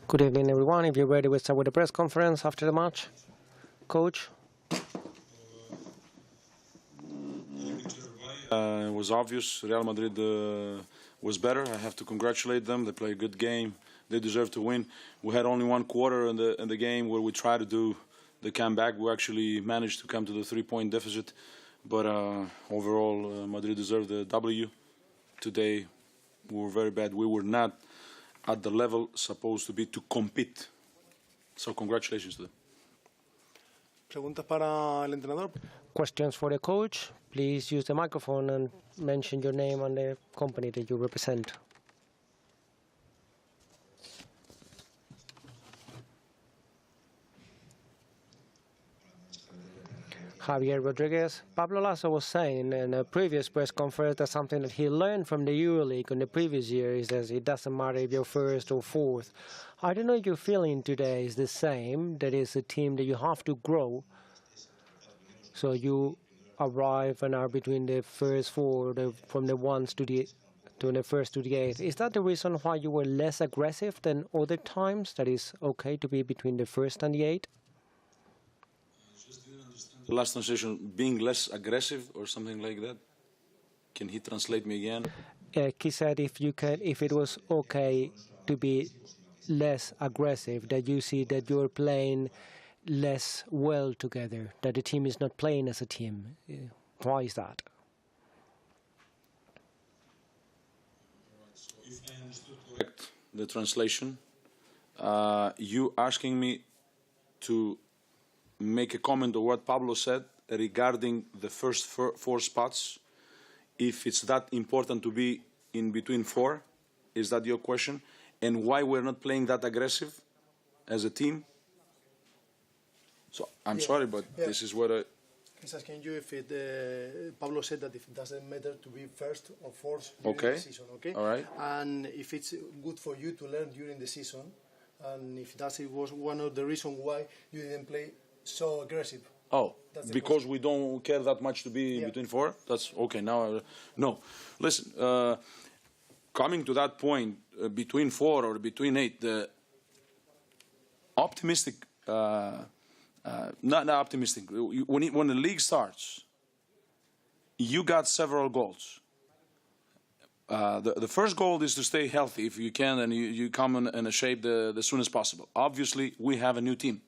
Good evening, everyone. If you're ready, we'll start with the press conference after the match. Coach? It was obvious Real Madrid was better. I have to congratulate them. They played a good game. They deserve to win. We had only one quarter in the game where we tried to do the comeback. We actually managed to come to the 3-point deficit. But overall, Madrid deserved the W. Today, we were very bad. We were not at the level supposed to be to compete. So congratulations to them. Preguntas para el entrenador. Questions for the coach. Please use the microphone and mention your name and the company that you represent. Javier Rodriguez. Pablo Lasso was saying in a previous press conference that something that he learned from the EuroLeague in the previous year is that it doesn't matter if you're first or fourth. I don't know if your feeling today is the same, that it's a team that you have to grow. So you arrive and are between the first four, from the ones to the first to the eighth. Is that the reason why you were less aggressive than other times? That it's okay to be between the first and the eighth? The last translation, being less aggressive or something like that. Can he translate me again? He said if it was okay to be less aggressive, that you see that you're playing less well together, that the team is not playing as a team. Why is that? If I understood correct the translation, you asking me to make a comment on what Pablo said regarding the first four spots, if it's that important to be in between four, is that your question? And why we're not playing that aggressive as a team? So I'm sorry, but this is what I... He's asking you if Pablo said that if it doesn't matter to be first or fourth during the season, okay? All right. And if it's good for you to learn during the season, and if that was one of the reasons why you didn't play so aggressive. Oh, because we don't care that much to be between four? That's okay. Now, no. Listen, coming to that point, between four or between eight, the optimistic, not optimistic, when the league starts, you got several goals. The first goal is to stay healthy if you can, and you come in a shape the soon as possible. Obviously, we have a new team.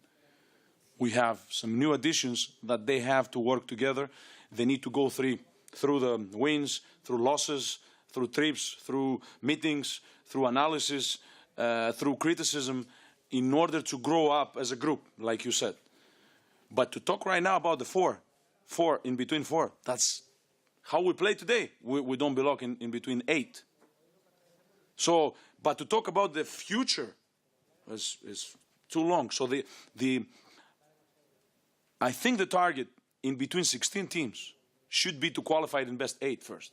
We have some new additions that they have to work together. They need to go through the wins, through losses, through trips, through meetings, through analysis, through criticism, in order to grow up as a group, like you said. But to talk right now about the four in between four, that's how we play today. We don't belong in between eight. So, but to talk about the future is too long. So I think the target in between 16 teams should be to qualify in best eight first.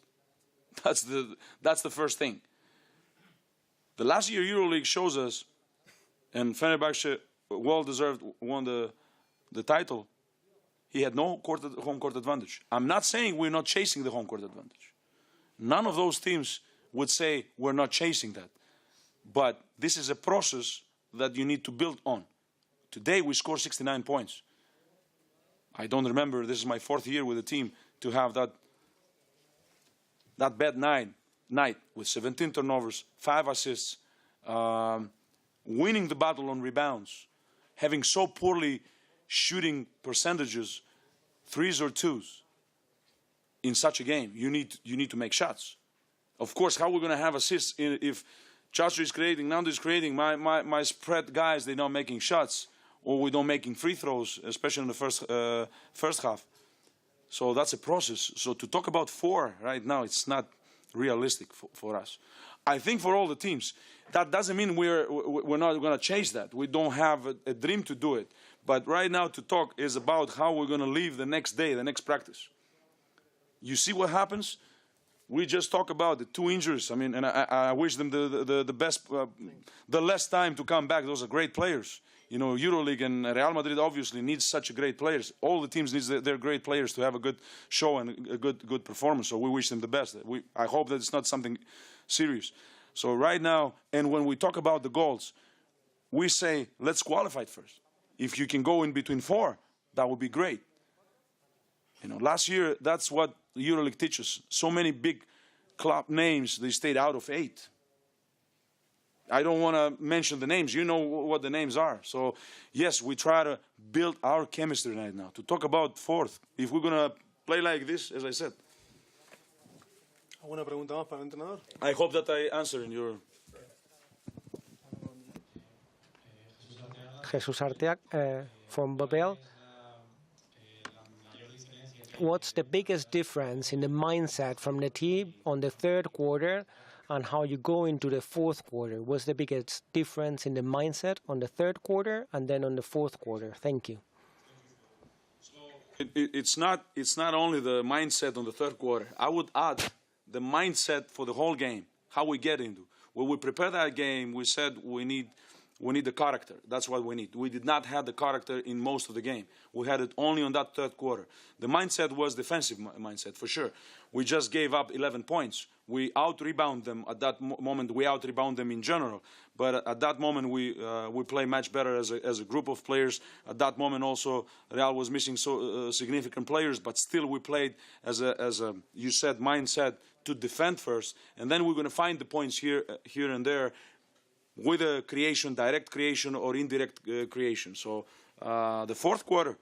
That's the first thing. The last year EuroLeague shows us, and Fenerbahce well-deserved won the title. He had no home court advantage. I'm not saying we're not chasing the home court advantage. None of those teams would say we're not chasing that. But this is a process that you need to build on. Today we scored 69 points. I don't remember, this is my fourth year with the team, to have that bad night with 17 turnovers, 5 assists, winning the battle on rebounds, having so poorly shooting percentages, threes or twos, in such a game. You need to make shots. Of course, how are we going to have assists if Chacho is creating, Nando is creating, my spread guys, they're not making shots, or we don't making free throws, especially in the first half. So that's a process. So to talk about four right now, it's not realistic for us. I think for all the teams, that doesn't mean we're not going to chase that. We don't have a dream to do it. But right now to talk is about how we're going to leave the next day, the next practice. You see what happens? We just talk about the 2 injuries. I mean, and I wish them the best, the less time to come back. Those are great players. You know, EuroLeague and Real Madrid obviously needs such great players. All the teams need their great players to have a good show and a good performance. So we wish them the best. I hope that it's not something serious. So right now, and when we talk about the goals, we say, let's qualify it first. If you can go in between 4, that would be great. You know, last year, that's what the EuroLeague teaches. So many big club names, they stayed out of 8. I don't want to mention the names. You know what the names are. So, yes, we try to build our chemistry right now. To talk about 4th, if we're going to play like this, as I said. ¿Alguna pregunta más para el entrenador? I hope that I answered in your... Jesús Arteac from Babel. What's the biggest difference in the mindset from the team on the 3rd quarter and how you go into the 4th quarter? What's the biggest difference in the mindset on the 3rd quarter and then on the 4th quarter? Thank you. It's not only the mindset on the 3rd quarter. I would add the mindset for the whole game, how we get into. When we prepare that game, we said we need the character. That's what we need. We did not have the character in most of the game. We had it only on that 3rd quarter. The mindset was defensive mindset, for sure. We just gave up 11 points. We out-rebound them at that moment. We out-rebound them in general. But at that moment, we play much better as a group of players. At that moment, also, Real was missing so significant players, but still we played as a you said, mindset to defend first. And then we're going to find the points here and there with a creation, direct creation or indirect creation. So the 4th quarter,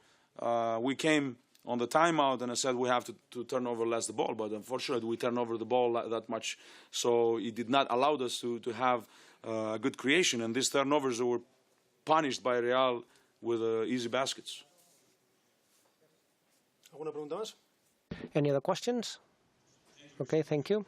we came on the timeout, and I said we have to turn over less the ball. But unfortunately, we turned over the ball that much, so it did not allow us to have a good creation. And these turnovers were punished by Real with easy baskets. ¿Alguna pregunta más? Any other questions? Okay, thank you.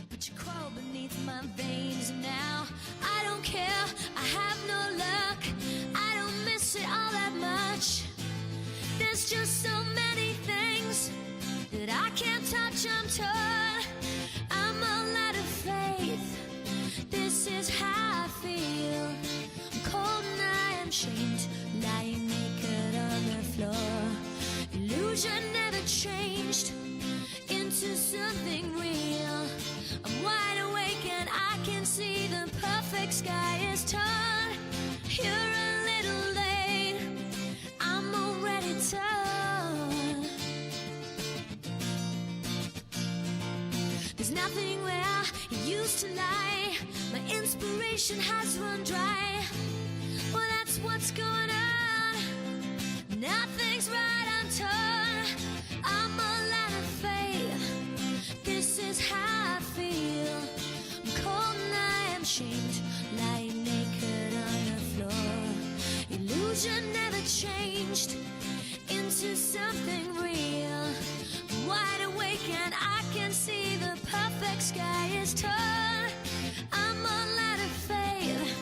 But you crawl beneath my veins now. I don't care, I have no luck. I don't miss it all that much. There's just so many things that I can't touch, I'm torn. I'm all out of faith. This is how I feel. I'm cold and I am shamed, lying naked on the floor. Illusion never changed into something real. I'm wide awake and I can see the perfect sky is torn. You're a little late, I'm already torn. There's nothing where it used to lie. My inspiration has run dry. Well, that's what's going on. Nothing's right, I'm torn. I'm all out of faith. This is how I feel. I'm cold and I am shamed, lying naked on the floor. Illusion never changed into something real. I'm wide awake and I can see the perfect sky is torn. I'm all out of faith.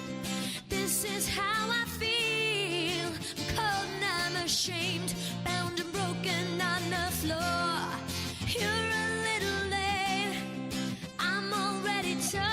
This is how I feel. I'm cold and I'm ashamed, bound and broken on the floor. You're a little late, I'm already torn.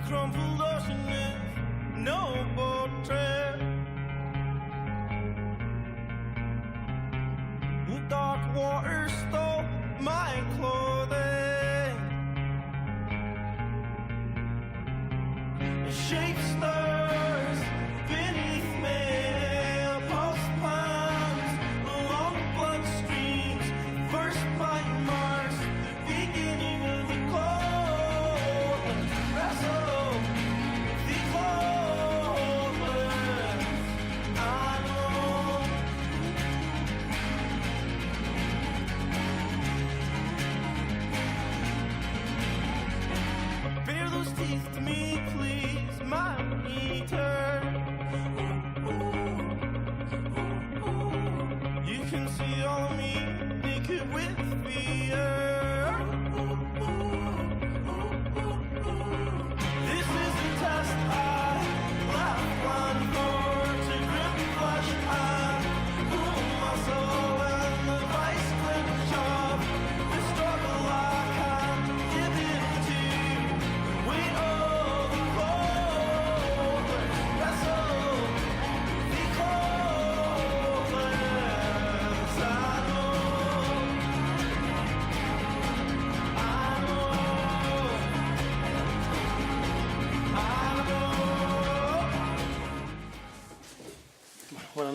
Crumpled ocean with no boat trail. The dark water stole my clothing. The shape stars beneath me, pulse palms along bloodstreams. First bite marks, the beginning of the cold.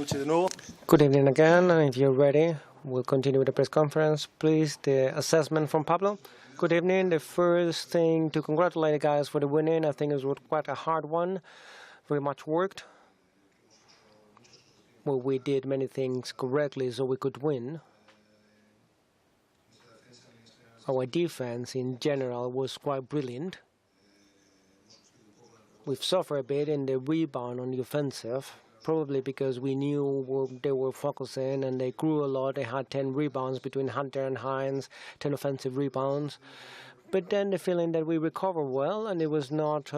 noche de nuevo. Good evening again, and if you're ready, we'll continue with the press conference. Please, the assessment from Pablo. Good evening. The first thing to congratulate the guys for the winning. I think it was quite a hard one, very much worked. Well, we did many things correctly so we could win. Our defense in general was quite brilliant. We've suffered a bit in the rebound on the offensive, probably because we knew they were focusing and they grew a lot. They had 10 rebounds between Hunter and Hines, 10 offensive rebounds. But then the feeling that we recovered well and it was not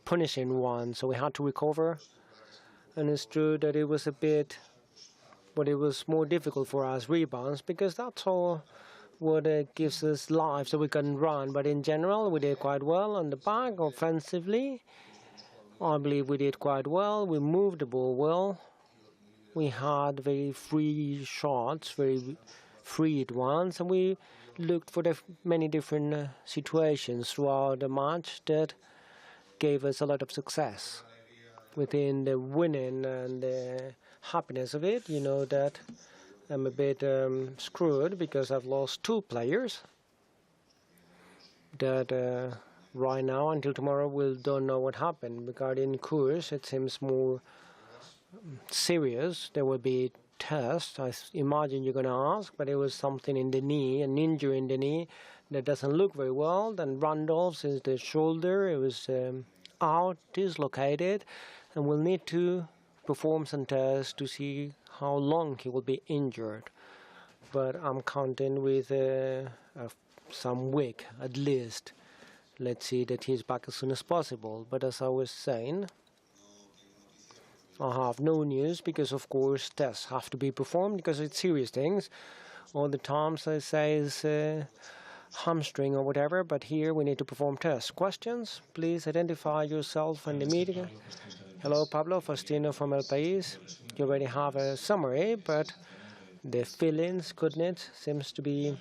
punishing one, so we had to recover. And it's true that it was a bit, but it was more difficult for us rebounds because that's all what gives us life so we can run. But in general, we did quite well on the back offensively. I believe we did quite well. We moved the ball well. We had very free shots, very freed ones, and we looked for many different situations throughout the match that gave us a lot of success. Within the winning and the happiness of it, you know that I'm a bit screwed because I've lost 2 players that right now until tomorrow we don't know what happened. Regarding Kurs, it seems more serious. There will be tests, I imagine you're going to ask, but it was something in the knee, an injury in the knee that doesn't look very well. Then Randolph's is the shoulder. It was out, dislocated, and we'll need to perform some tests to see how long he will be injured. But I'm counting with some week at least. Let's see that he's back as soon as possible. But as I was saying, I have no news because, of course, tests have to be performed because it's serious things. All the times I say is hamstring or whatever, but here we need to perform tests. Questions? Please identify yourself and the media. Hello, Pablo, Faustino from El País. You already have a summary, but the feelings, goodness, seems to be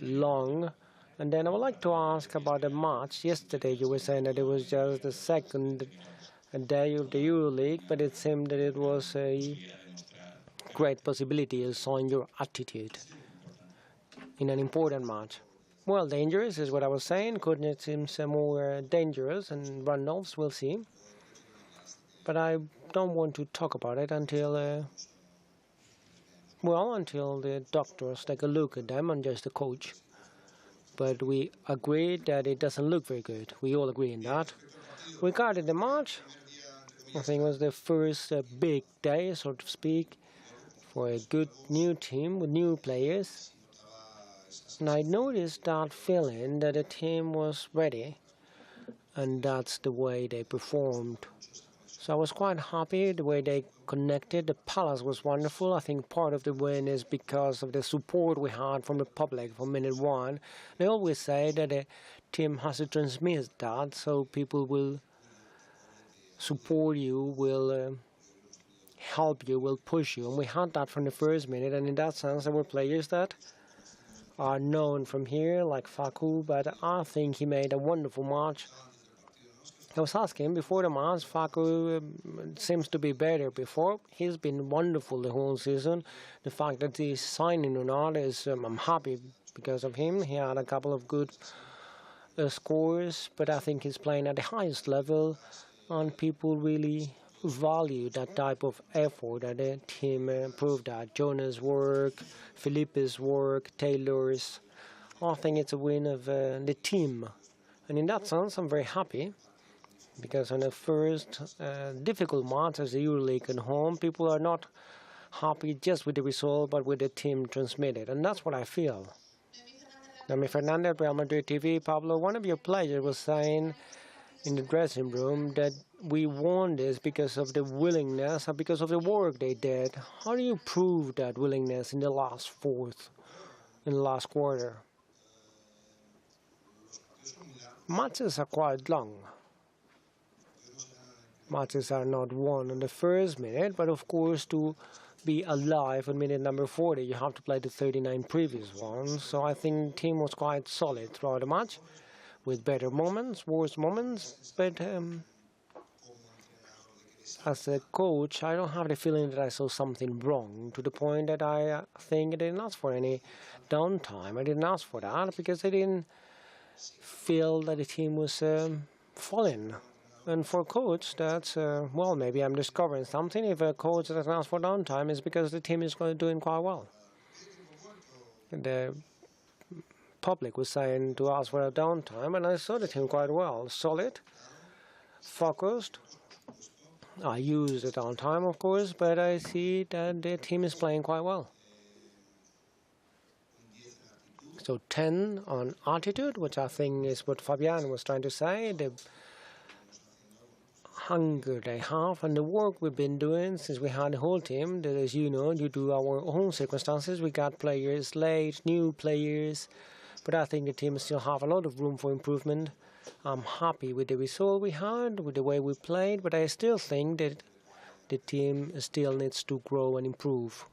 long. And then I would like to ask about the match. Yesterday you were saying that it was just the second day of the EuroLeague, but it seemed that it was a great possibility of showing your attitude in an important match. Well, dangerous is what I was saying. Goodness seems more dangerous, and Randolph's, we'll see. But I don't want to talk about it until, until the doctors take a look at them and just the coach. But we agreed that it doesn't look very good. We all agree on that. Regarding the match, I think it was the first big day, so to speak, for a good new team with new players. And I noticed that feeling that the team was ready, and that's the way they performed. So I was quite happy the way they connected. The Palace was wonderful. I think part of the win is because of the support we had from the public from minute 1. They always say that a team has to transmit that so people will support you, will help you, will push you. And we had that from the first minute. And in that sense, there were players that are known from here, like Facu, but I think he made a wonderful match. I was asking before the match, Facu seems to be better before. He's been wonderful the whole season. The fact that he's signing or not is, I'm happy because of him. He had a couple of good scores, but I think he's playing at the highest level, and people really value that type of effort that the team proved that. Jonah's work, Felipe's work, Taylor's. I think it's a win of the team. And in that sense, I'm very happy. Because on the first difficult match as the EuroLeague at home, people are not happy just with the result, but with the team transmitted. And that's what I feel. Nami Fernandez, Real Madrid TV. Pablo, one of your players was saying in the dressing room that we won this because of the willingness and because of the work they did. How do you prove that willingness in the last fourth, in the last quarter? Matches are quite long. Matches are not won in the first minute, but of course to be alive at minute number 40, you have to play the 39 previous ones. So I think the team was quite solid throughout the match, with better moments, worse moments, but as a coach, I don't have the feeling that I saw something wrong to the point that I think I didn't ask for any downtime. I didn't ask for that because I didn't feel that the team was falling. And for a coach, that's, well, maybe I'm discovering something. If a coach doesn't ask for downtime, it's because the team is doing quite well. The public was saying to ask for a downtime, and I saw the team quite well. Solid, focused. I use the downtime, of course, but I see that the team is playing quite well. So 10 on attitude, which I think is what Fabian was trying to say, the hunger they have and the work we've been doing since we had the whole team, that, as you know, due to our own circumstances, we got players late, new players, but I think the team still have a lot of room for improvement. I'm happy with the result we had, with the way we played, but I still think that the team still needs to grow and improve.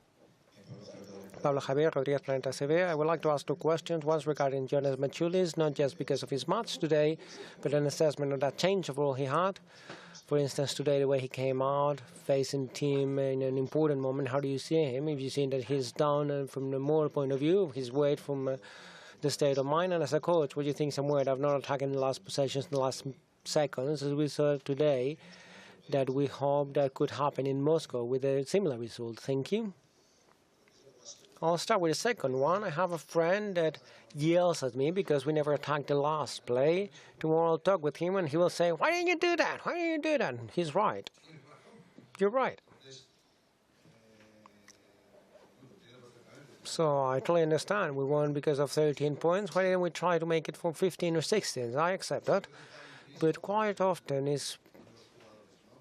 Pablo Javier Rodriguez, Planeta CV. I would like to ask two questions. One regarding Jonas Machulis, not just because of his match today, but an assessment of that change of role he had. For instance, today, the way he came out, facing team in an important moment, how do you see him? If you see that he's down from the moral point of view, his weight from the state of mind, and as a coach, what do you think somewhere of not attacking the last possessions, the last seconds, as we saw today, that we hope that could happen in Moscow with a similar result? Thank you. I'll start with the second one. I have a friend that yells at me because we never attacked the last play. Tomorrow I'll talk with him and he will say, "Why didn't you do that? Why didn't you do that?" And he's right. You're right. So I totally understand. We won because of 13 points. Why didn't we try to make it for 15 or 16? I accept that. But quite often it's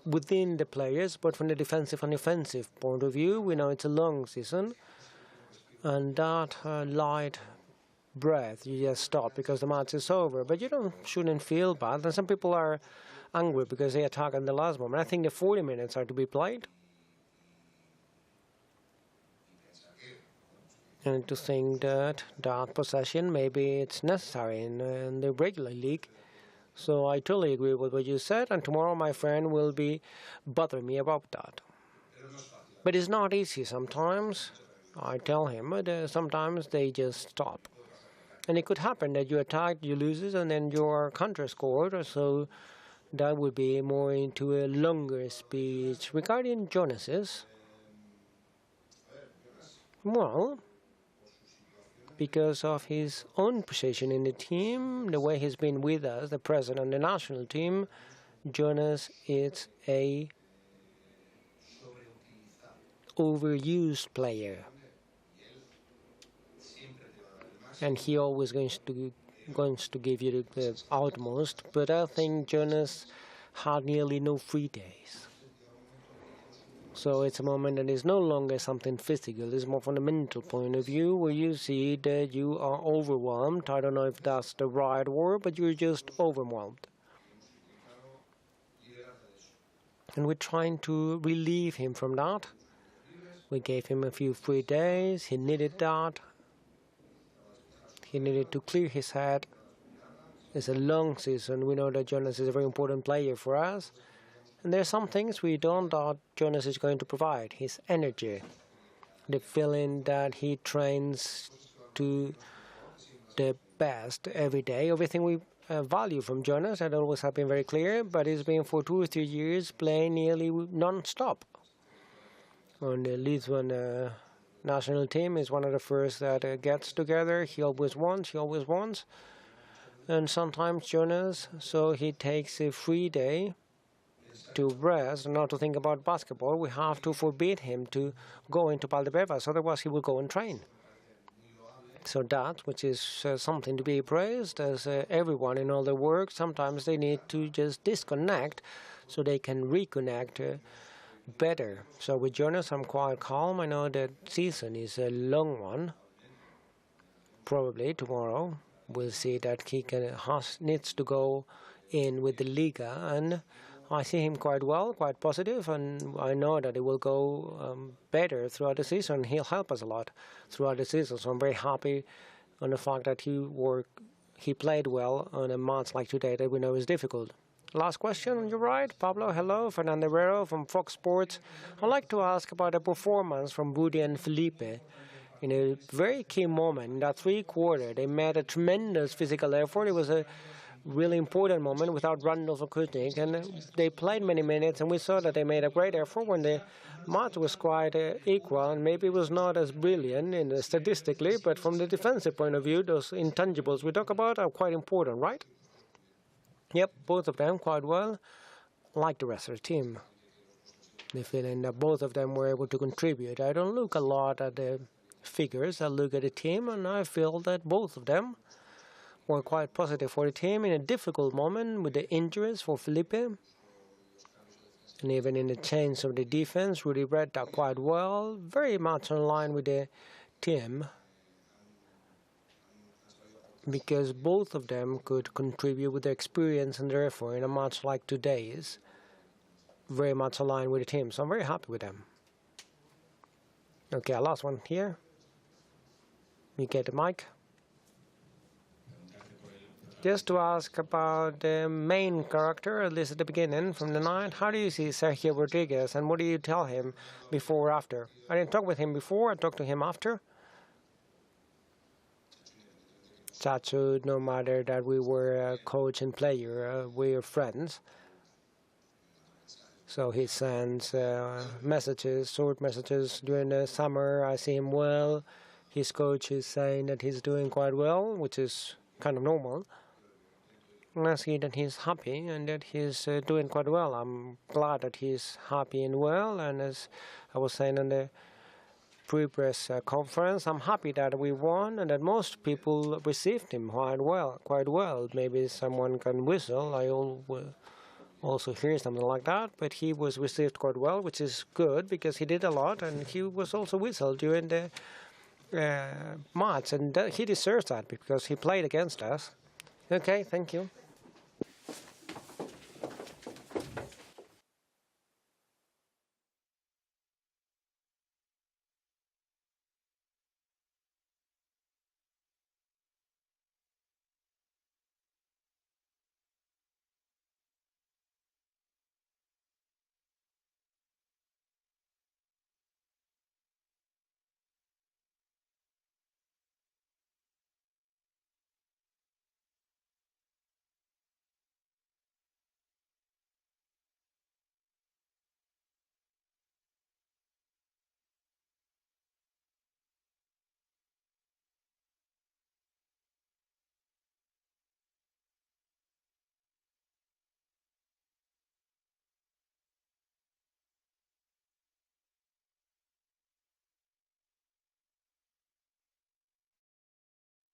within the players, but from the defensive and offensive point of view, we know it's a long season. And that light breath, you just stop because the match is over. But you shouldn't feel bad. And some people are angry because they attack in the last moment. I think the 40 minutes are to be played. And to think that that possession, maybe it's necessary in the regular league. So I totally agree with what you said. And tomorrow my friend will be bothering me about that. But it's not easy sometimes. I tell him, but sometimes they just stop. And it could happen that you attack, you lose, and then your counter scored, so that would be more into a longer speech. Regarding Jonas's, well, because of his own position in the team, the way he's been with us, the president of the national team, Jonas is a overused player. And he always going to give you the utmost. But I think Jonas had nearly no free days. So it's a moment that is no longer something physical. It's more from the mental point of view, where you see that you are overwhelmed. I don't know if that's the right word, but you're just overwhelmed. And we're trying to relieve him from that. We gave him a few free days. He needed that. He needed to clear his head. It's a long season. We know that Jonas is a very important player for us. And there are some things we don't thought Jonas is going to provide. His energy, the feeling that he trains to the best every day. Everything we value from Jonas, that always have been very clear, but he's been for 2 or 3 years playing nearly non-stop. On the Lisbon national team is one of the first that gets together. He always wants. And sometimes Jonas, so he takes a free day to rest, not to think about basketball. We have to forbid him to go into Valdebebas, otherwise he will go and train. So that, which is something to be praised, as everyone in all their work, sometimes they need to just disconnect so they can reconnect better. So with Jonas, I'm quite calm. I know that season is a long one. Probably tomorrow we'll see that he needs to go in with the Liga, and I see him quite well, quite positive, and I know that it will go better throughout the season. He'll help us a lot throughout the season. So I'm very happy on the fact that he played well on a match like today that we know is difficult. Last question on your right. Pablo, hello. Fernando Herrero from Fox Sports. I'd like to ask about the performance from Rudy and Felipe. In a very key moment, in that third quarter, they made a tremendous physical effort. It was a really important moment without Randolph or Kutnik, and they played many minutes, and we saw that they made a great effort when the match was quite equal, and maybe it was not as brilliant statistically, but from the defensive point of view, those intangibles we talk about are quite important, right? Yep, both of them quite well, like the rest of the team. The feeling that both of them were able to contribute. I don't look a lot at the figures, I look at the team, and I feel that both of them were quite positive for the team in a difficult moment with the injuries for Felipe. And even in the change of the defense, Rudy read that quite well, very much in line with the team, because both of them could contribute with their experience and their effort in a match like today's, very much aligned with the team. So I'm very happy with them. Okay, last one here. You get the mic. Just to ask about the main character, at least at the beginning, from the night. How do you see Sergio Rodriguez, and what do you tell him before or after? I didn't talk with him before, I talked to him after. Chacho, no matter that we were a coach and player, we are friends. So he sends messages, short messages during the summer. I see him well. His coach is saying that he's doing quite well, which is kind of normal. And I see that he's happy and that he's doing quite well. I'm glad that he's happy and well. And as I was saying in the pre-press conference, I'm happy that we won and that most people received him quite well. Maybe someone can whistle. I also hear something like that, but he was received quite well, which is good because he did a lot, and he was also whistled during the match, and he deserves that because he played against us. Okay, thank you.